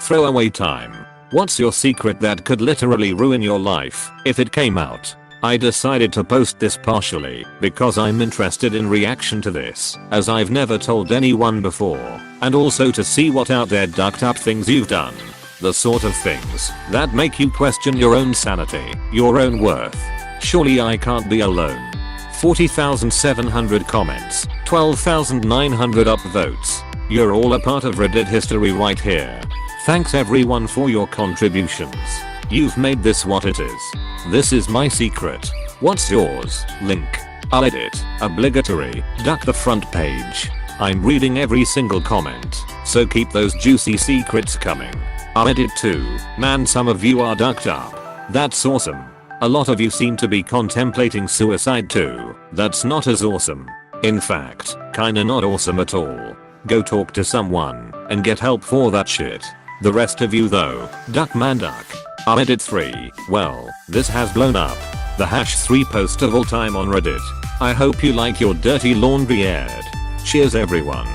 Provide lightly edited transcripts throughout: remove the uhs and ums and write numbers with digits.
Throwaway time. What's your secret that could literally ruin your life if it came out? I decided to post this partially because I'm interested in reaction to this, as I've never told anyone before, and also to see what out there ducked up things you've done. The sort of things that make you question your own sanity, your own worth. Surely I can't be alone. 40,700 comments, 12,900 upvotes. You're all a part of Reddit history right here. Thanks everyone for your contributions. You've made this what it is. This is my secret. What's yours? Link. I'll edit. Obligatory. Duck the front page. I'm reading every single comment, so keep those juicy secrets coming. I'll edit too. Man, some of you are ducked up. That's awesome. A lot of you seem to be contemplating suicide too. That's not as awesome. In fact, kinda not awesome at all. Go talk to someone and get help for that shit. The rest of you though, duck man duck. I'll edit 3. Well, this has blown up. The #3 post of all time on Reddit. I hope you like your dirty laundry aired. Cheers everyone.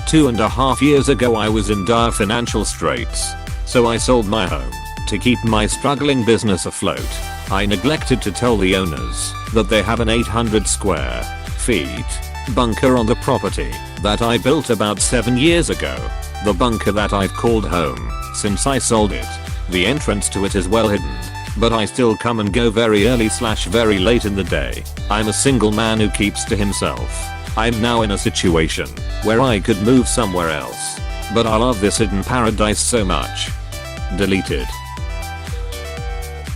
2.5 years ago I was in dire financial straits. So I sold my home to keep my struggling business afloat. I neglected to tell the owners that they have an 800 square feet bunker on the property that I built about 7 years ago. The bunker that I've called home since I sold it. The entrance to it is well hidden, but I still come and go very early / very late in the day. I'm a single man who keeps to himself. I'm now in a situation where I could move somewhere else, but I love this hidden paradise so much. Deleted.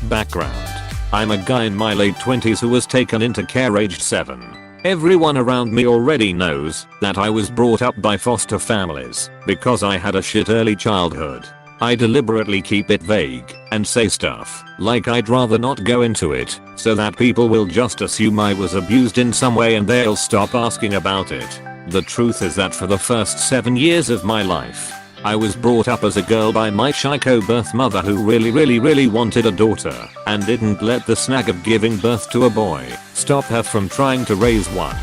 Background. I'm a guy in my late 20s who was taken into care aged 7. Everyone around me already knows that I was brought up by foster families because I had a shit early childhood. I deliberately keep it vague and say stuff like I'd rather not go into it so that people will just assume I was abused in some way and they'll stop asking about it. The truth is that for the first 7 years of my life, I was brought up as a girl by my psycho birth mother who really wanted a daughter and didn't let the snag of giving birth to a boy stop her from trying to raise one.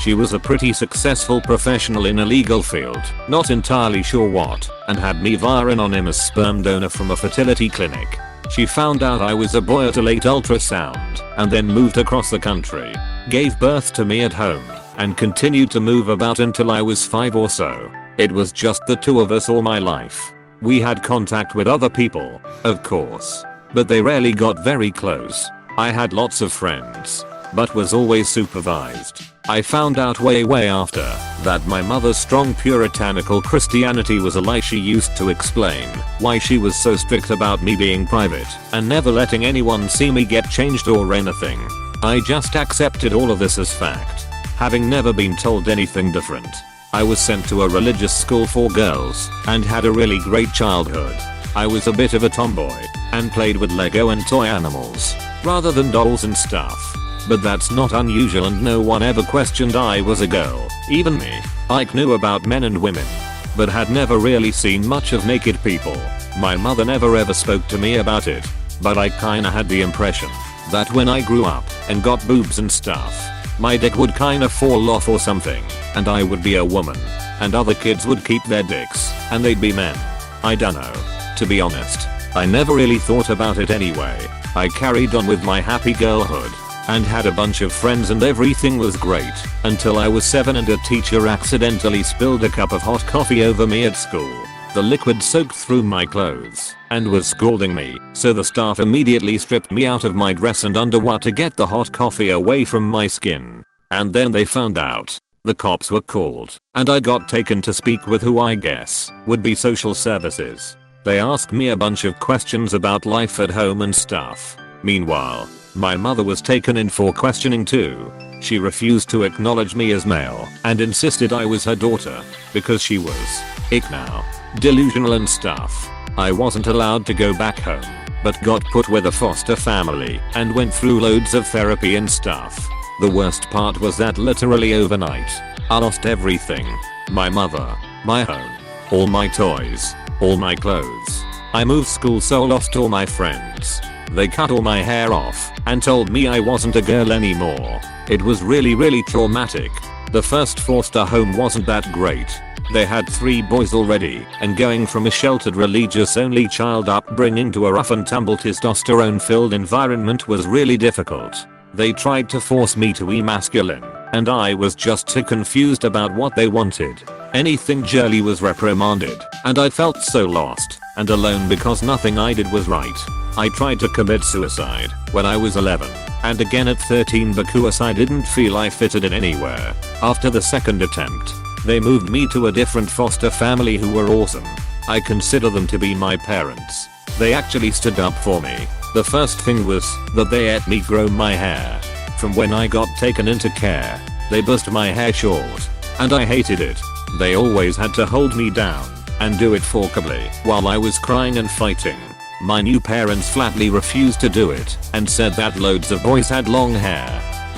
She was a pretty successful professional in a legal field, not entirely sure what, and had me via anonymous sperm donor from a fertility clinic. She found out I was a boy at a late ultrasound and then moved across the country, gave birth to me at home, and continued to move about until I was 5 or so. It was just the two of us all my life. We had contact with other people, of course, but they rarely got very close. I had lots of friends, but was always supervised. I found out way after that my mother's strong puritanical Christianity was a lie. She used to explain why she was so strict about me being private and never letting anyone see me get changed or anything. I just accepted all of this as fact, having never been told anything different. I was sent to a religious school for girls and had a really great childhood. I was a bit of a tomboy and played with Lego and toy animals rather than dolls and stuff. But that's not unusual and no one ever questioned I was a girl, even me. I knew about men and women, but had never really seen much of naked people. My mother never ever spoke to me about it, but I kinda had the impression that when I grew up and got boobs and stuff, my dick would kinda fall off or something, and I would be a woman, and other kids would keep their dicks, and they'd be men. I dunno. To be honest, I never really thought about it anyway. I carried on with my happy girlhood, and had a bunch of friends and everything was great, until I was 7 and a teacher accidentally spilled a cup of hot coffee over me at school. The liquid soaked through my clothes and was scalding me, so the staff immediately stripped me out of my dress and underwear to get the hot coffee away from my skin. And then they found out. The cops were called, and I got taken to speak with who I guess would be social services. They asked me a bunch of questions about life at home and stuff. Meanwhile, my mother was taken in for questioning too. She refused to acknowledge me as male and insisted I was her daughter because she was, now, delusional and stuff. I wasn't allowed to go back home, but got put with a foster family and went through loads of therapy and stuff. The worst part was that literally overnight, I lost everything. My mother, my home, all my toys, all my clothes. I moved school so lost all my friends. They cut all my hair off and told me I wasn't a girl anymore. It was really traumatic. The first foster home wasn't that great. They had 3 boys already, and going from a sheltered religious only child upbringing to a rough and tumble testosterone filled environment was really difficult. They tried to force me to be masculine, and I was just too confused about what they wanted. Anything girly was reprimanded, and I felt so lost and alone because nothing I did was right. I tried to commit suicide when I was 11, and again at 13 because I didn't feel I fitted in anywhere. After the second attempt, they moved me to a different foster family who were awesome. I consider them to be my parents. They actually stood up for me. The first thing was that they let me grow my hair. From when I got taken into care, they buzzed my hair short, and I hated it. They always had to hold me down and do it forcibly while I was crying and fighting. My new parents flatly refused to do it and said that loads of boys had long hair.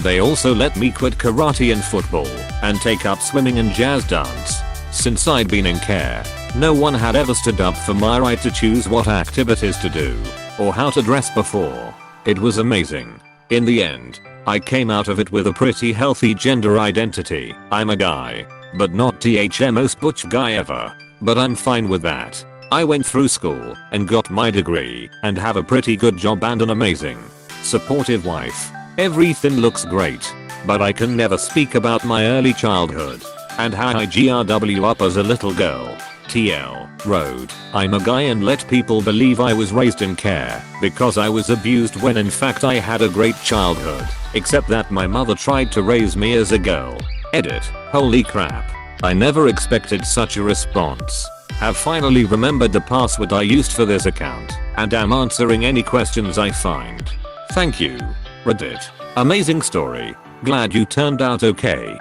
They also let me quit karate and football and take up swimming and jazz dance. Since I'd been in care, no one had ever stood up for my right to choose what activities to do or how to dress before. It was amazing. In the end, I came out of it with a pretty healthy gender identity. I'm a guy, but not the most butch guy ever. But I'm fine with that. I went through school and got my degree and have a pretty good job and an amazing, supportive wife. Everything looks great, but I can never speak about my early childhood and how I grew up as a little girl. TL Road. I'm a guy and let people believe I was raised in care because I was abused when in fact I had a great childhood, except that my mother tried to raise me as a girl. Edit. Holy crap. I never expected such a response. Have finally remembered the password I used for this account and am answering any questions I find. Thank you, Reddit. Amazing story. Glad you turned out okay.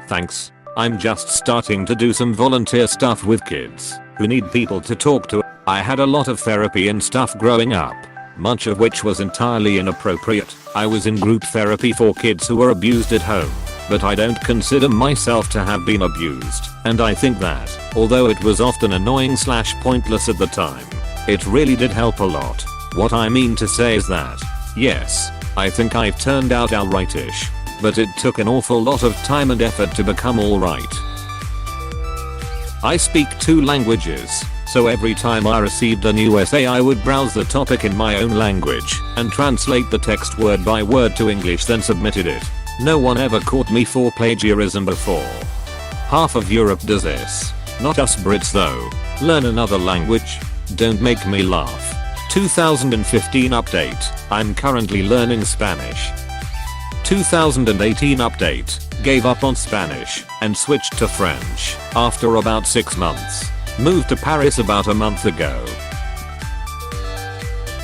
Thanks. I'm just starting to do some volunteer stuff with kids who need people to talk to. I had a lot of therapy and stuff growing up, much of which was entirely inappropriate. I was in group therapy for kids who were abused at home, but I don't consider myself to have been abused, and I think that, although it was often annoying / pointless at the time, it really did help a lot. What I mean to say is that, yes, I think I've turned out alrightish, but it took an awful lot of time and effort to become alright. I speak 2 languages, so every time I received a new essay I would browse the topic in my own language and translate the text word by word to English, then submitted it. No one ever caught me for plagiarism before. Half of Europe does this. Not us Brits though. Learn another language? Don't make me laugh. 2015 update. I'm currently learning Spanish. 2018 update. Gave up on Spanish and switched to French after about 6 months. Moved to Paris about a month ago.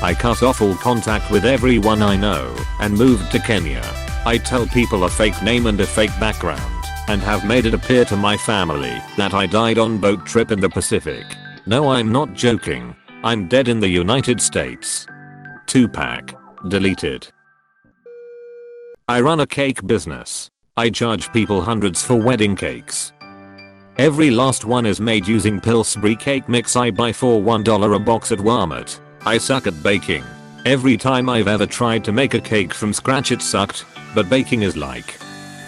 I cut off all contact with everyone I know and moved to Kenya. I tell people a fake name and a fake background and have made it appear to my family that I died on boat trip in the Pacific. No, I'm not joking. I'm dead in the United States. 2-pack. Deleted. I run a cake business. I charge people hundreds for wedding cakes. Every last one is made using Pillsbury cake mix I buy for $1 a box at Walmart. I suck at baking. Every time I've ever tried to make a cake from scratch it sucked, but baking is like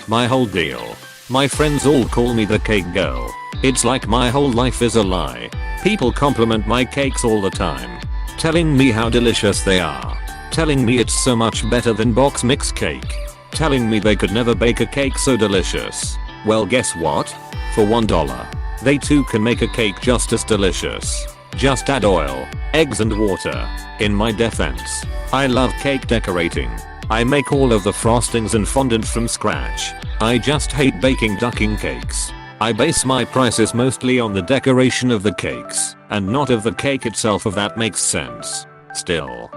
my whole deal. My friends all call me the cake girl. It's like my whole life is a lie. People compliment my cakes all the time, telling me how delicious they are, telling me it's so much better than box mix cake, telling me they could never bake a cake so delicious. Well, guess what? For $1, they too can make a cake just as delicious. Just add oil, eggs and water. In my defense, I love cake decorating. I make all of the frostings and fondant from scratch. I just hate baking ducking cakes. I base my prices mostly on the decoration of the cakes and not of the cake itself, if that makes sense. Still,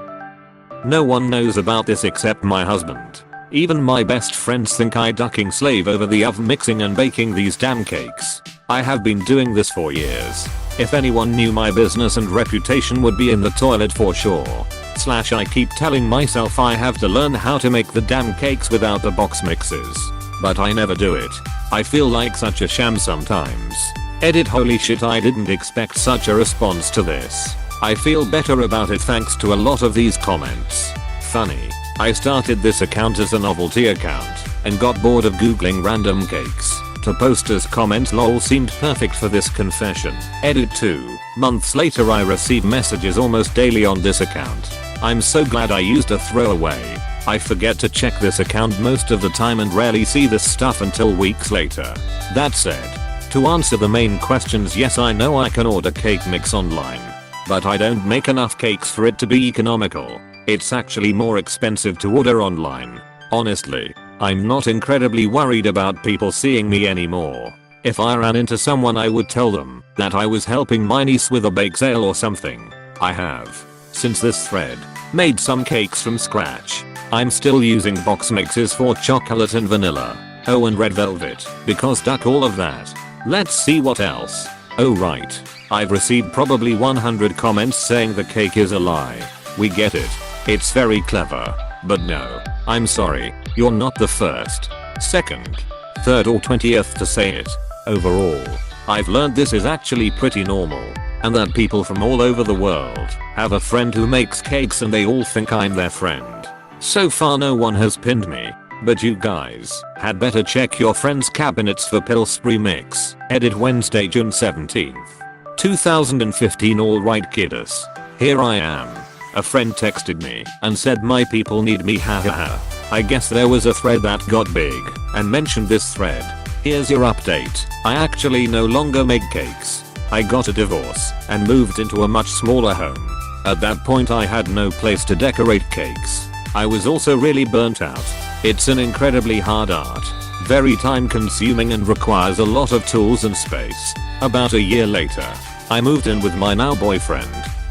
no one knows about this except my husband. Even my best friends think I ducking slave over the oven mixing and baking these damn cakes. I have been doing this for years. If anyone knew, my business and reputation would be in the toilet for sure. / I keep telling myself I have to learn how to make the damn cakes without the box mixes, but I never do it. I feel like such a sham sometimes. Edit. Holy shit, I didn't expect such a response to this. I feel better about it thanks to a lot of these comments. Funny. I started this account as a novelty account and got bored of googling random cakes. to posters comment lol seemed perfect for this confession. Edit 2 months later I receive messages almost daily on this account. I'm so glad I used a throwaway. I forget to check this account most of the time and rarely see this stuff until weeks later. That said, to answer the main questions, yes, I know I can order cake mix online, but I don't make enough cakes for it to be economical. It's actually more expensive to order online. Honestly, I'm not incredibly worried about people seeing me anymore. If I ran into someone I would tell them that I was helping my niece with a bake sale or something. I have, since this thread, made some cakes from scratch. I'm still using box mixes for chocolate and vanilla. Oh, and red velvet, because duck all of that. Let's see what else. Oh right, I've received probably 100 comments saying the cake is a lie. We get it. It's very clever. But no, I'm sorry, you're not the first, second, third or 20th to say it. Overall, I've learned this is actually pretty normal, and that people from all over the world have a friend who makes cakes and they all think I'm their friend. So far no one has pinned me, but you guys had better check your friends' cabinets for Pillsbury mix. Edit Wednesday, June 17th, 2015. Alright kiddos, here I am. A friend texted me and said my people need me, hahaha. I guess there was a thread that got big and mentioned this thread. Here's your update. I actually no longer make cakes. I got a divorce and moved into a much smaller home. At that point I had no place to decorate cakes. I was also really burnt out. It's an incredibly hard art, very time consuming and requires a lot of tools and space. About a year later, I moved in with my now boyfriend.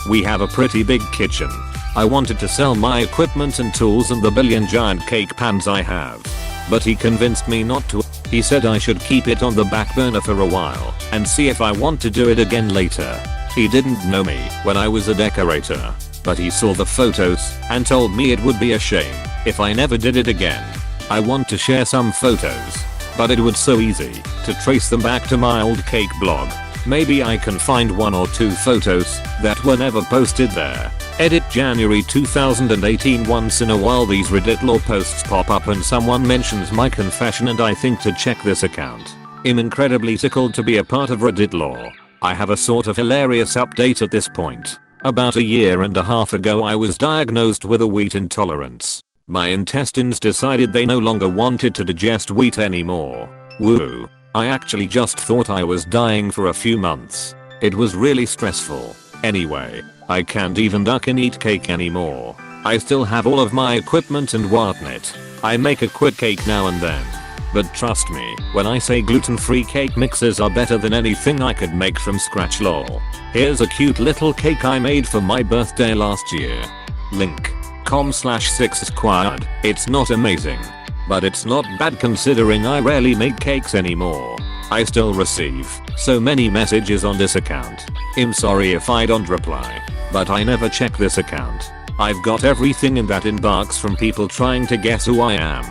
We have a pretty big kitchen. I wanted to sell my equipment and tools and the billion giant cake pans I have, but he convinced me not to. He said I should keep it on the back burner for a while and see if I want to do it again later. He didn't know me when I was a decorator, but he saw the photos and told me it would be a shame if I never did it again. I want to share some photos, but it was so easy to trace them back to my old cake blog. Maybe I can find one or two photos that were never posted there. Edit January 2018. Once in a while these Reddit lore posts pop up and someone mentions my confession and I think to check this account. I'm incredibly tickled to be a part of Reddit lore. I have a sort of hilarious update at this point. About a year and a half ago I was diagnosed with a wheat intolerance. My intestines decided they no longer wanted to digest wheat anymore. Woo. I actually just thought I was dying for a few months. It was really stressful. Anyway, I can't even duck and eat cake anymore. I still have all of my equipment and whatnot. I make a quick cake now and then. But trust me when I say gluten-free cake mixes are better than anything I could make from scratch lol. Here's a cute little cake I made for my birthday last year. Link.com/6squared. It's not amazing, but it's not bad considering I rarely make cakes anymore. I still receive so many messages on this account. I'm sorry if I don't reply, but I never check this account. I've got everything in that inbox, from people trying to guess who I am,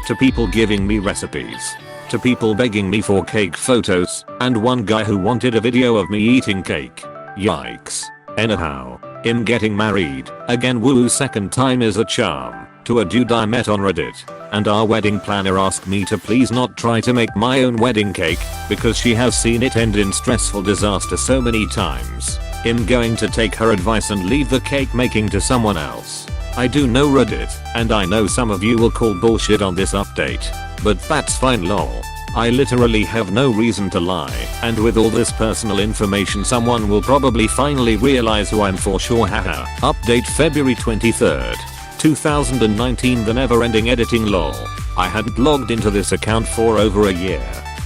to people giving me recipes, to people begging me for cake photos, and one guy who wanted a video of me eating cake. Yikes. Anyhow, I'm getting married again. Woo. Second time is a charm. To a dude I met on Reddit, and our wedding planner asked me to please not try to make my own wedding cake because she has seen it end in stressful disaster so many times. I'm going to take her advice and leave the cake making to someone else. I do know Reddit, and I know some of you will call bullshit on this update, but that's fine lol. I literally have no reason to lie, and with all this personal information someone will probably finally realize who I'm for sure, haha. Update February 23rd. 2019. The never-ending editing lol. I hadn't logged into this account for over a year,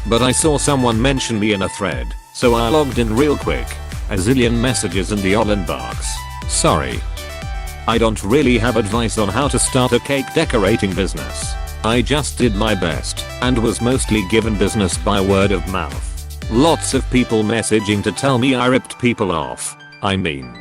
but I saw someone mention me in a thread, so I logged in real quick. A zillion messages in the all inbox. Sorry. I don't really have advice on how to start a cake decorating business. I just did my best and was mostly given business by word of mouth. Lots of people messaging to tell me I ripped people off. I mean,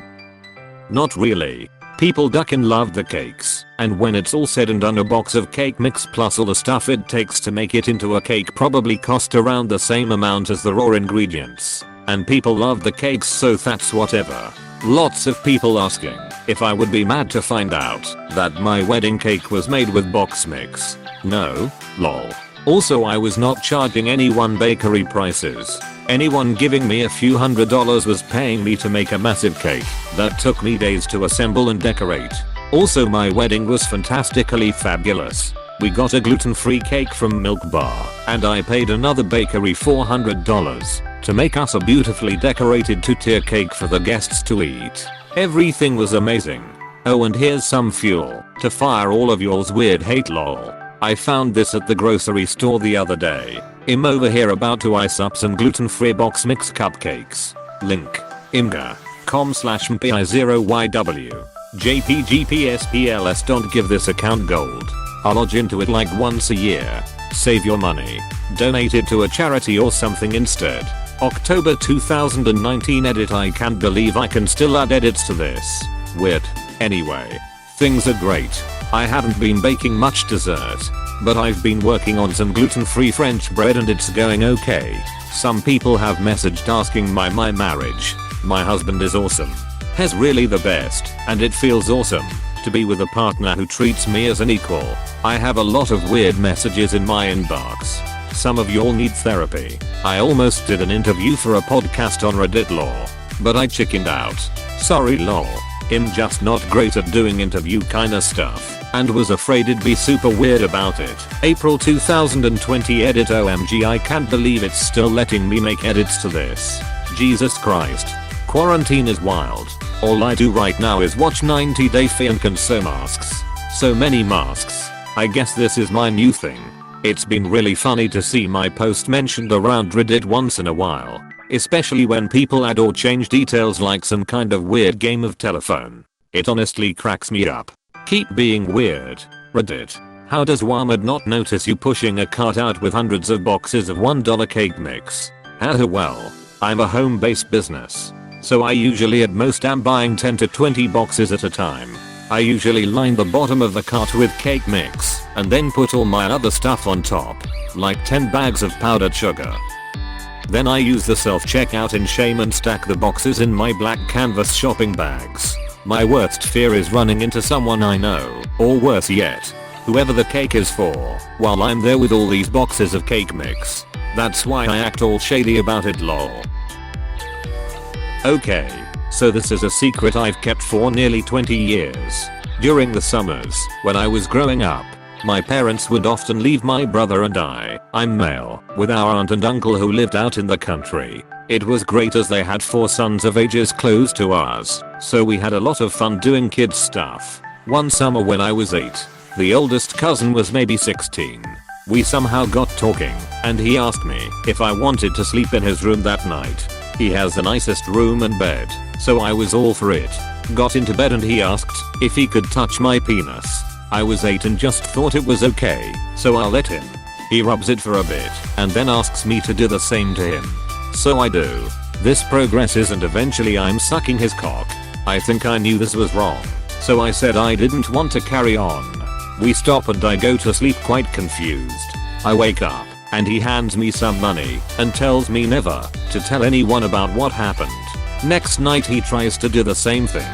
not really. People duckin' love the cakes, and when it's all said and done a box of cake mix plus all the stuff it takes to make it into a cake probably cost around the same amount as the raw ingredients. And people love the cakes, so that's whatever. Lots of people asking if I would be mad to find out that my wedding cake was made with box mix. No, lol. Also, I was not charging anyone bakery prices. Anyone giving me a few $100s was paying me to make a massive cake that took me days to assemble and decorate. Also, my wedding was fantastically fabulous. We got a gluten-free cake from Milk Bar, and I paid another bakery $400 to make us a beautifully decorated 2-tier cake for the guests to eat. Everything was amazing. Oh, and here's some fuel to fire all of y'all's weird hate lol. I found this at the grocery store the other day. I'm over here about to ice up some gluten-free box mix cupcakes. Link. imga.com/mpi0yw. JPGPSPLS. Don't give this account gold. I'll lodge into it like once a year. Save your money. Donate it to a charity or something instead. October 2019 edit. I can't believe I can still add edits to this. Weird. Anyway, things are great. I haven't been baking much dessert, but I've been working on some gluten-free French bread and it's going okay. Some people have messaged asking my marriage. My husband is awesome. He's really the best, and it feels awesome to be with a partner who treats me as an equal. I have a lot of weird messages in my inbox. Some of y'all need therapy. I almost did an interview for a podcast on Reddit law, but I chickened out. Sorry lol. I'm just not great at doing interview kinda stuff, and was afraid it'd be super weird about it. April 2020 edit. OMG, I can't believe it's still letting me make edits to this. Jesus Christ. Quarantine is wild. All I do right now is watch 90 Day Fiancé and sew masks. So many masks. I guess this is my new thing. It's been really funny to see my post mentioned around Reddit once in a while. Especially when people add or change details like some kind of weird game of telephone. It honestly cracks me up. Keep being weird, Reddit. How does Wahmed not notice you pushing a cart out with hundreds of boxes of $1 cake mix? Well, I'm a home-based business, so I usually at most am buying 10 to 20 boxes at a time. I usually line the bottom of the cart with cake mix and then put all my other stuff on top, like 10 bags of powdered sugar. Then I use the self-checkout in shame and stack the boxes in my black canvas shopping bags. My worst fear is running into someone I know, or worse yet, whoever the cake is for, while I'm there with all these boxes of cake mix. That's why I act all shady about it lol. Okay, so this is a secret I've kept for nearly 20 years. During the summers, when I was growing up, my parents would often leave my brother and I'm male, with our aunt and uncle who lived out in the country. It was great as they had 4 sons of ages close to ours, so we had a lot of fun doing kids stuff. One summer when I was 8, the oldest cousin was maybe 16. We somehow got talking, and he asked me if I wanted to sleep in his room that night. He has the nicest room and bed, so I was all for it. Got into bed and he asked if he could touch my penis. I was 8 and just thought it was okay, so I'll let him. He rubs it for a bit, and then asks me to do the same to him. So I do. This progresses and eventually I'm sucking his cock. I think I knew this was wrong, so I said I didn't want to carry on. We stop and I go to sleep quite confused. I wake up, and he hands me some money, and tells me never to tell anyone about what happened. Next night he tries to do the same thing.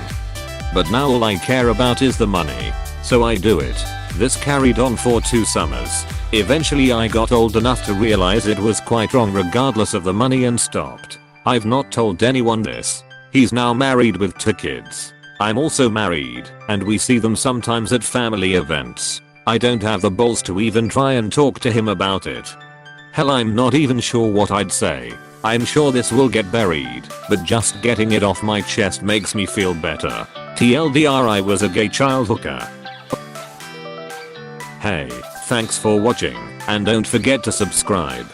But now all I care about is the money. So I do it. This carried on for 2 summers. Eventually I got old enough to realize it was quite wrong regardless of the money and stopped. I've not told anyone this. He's now married with 2 kids. I'm also married, and we see them sometimes at family events. I don't have the balls to even try and talk to him about it. Hell, I'm not even sure what I'd say. I'm sure this will get buried, but just getting it off my chest makes me feel better. TLDR, I was a gay child hooker. Hey, thanks for watching, and don't forget to subscribe.